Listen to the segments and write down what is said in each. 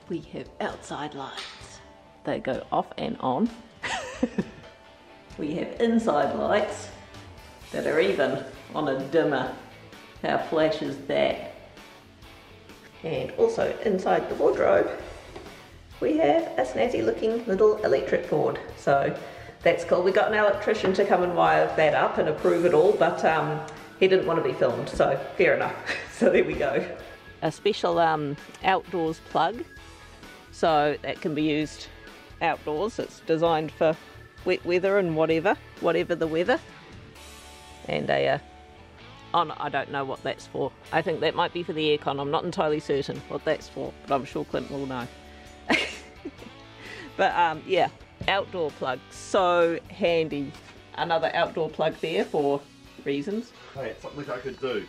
we have outside lights. They go off and on. We have inside lights that are even on a dimmer. How flash is that? And also inside the wardrobe, we have a snazzy looking little electric board. So that's cool. We got an electrician to come and wire that up and approve it all, but he didn't want to be filmed, so fair enough. So there we go. A special outdoors plug, so that can be used outdoors. It's designed for wet weather and whatever the weather. And a I don't know what that's for. I think that might be for the aircon. I'm not entirely certain what that's for, but I'm sure Clint will know. But yeah, outdoor plug, so handy. Another outdoor plug there for reasons. Hey, it's something I could do.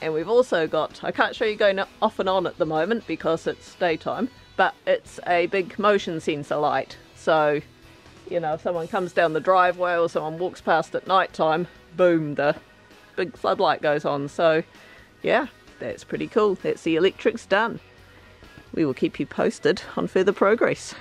And we've also got, I can't show you going off and on at the moment because it's daytime, but it's a big motion sensor light. So, you know, if someone comes down the driveway or someone walks past at night time, boom, the big floodlight goes on. So yeah, that's pretty cool. That's the electrics done. We will keep you posted on further progress.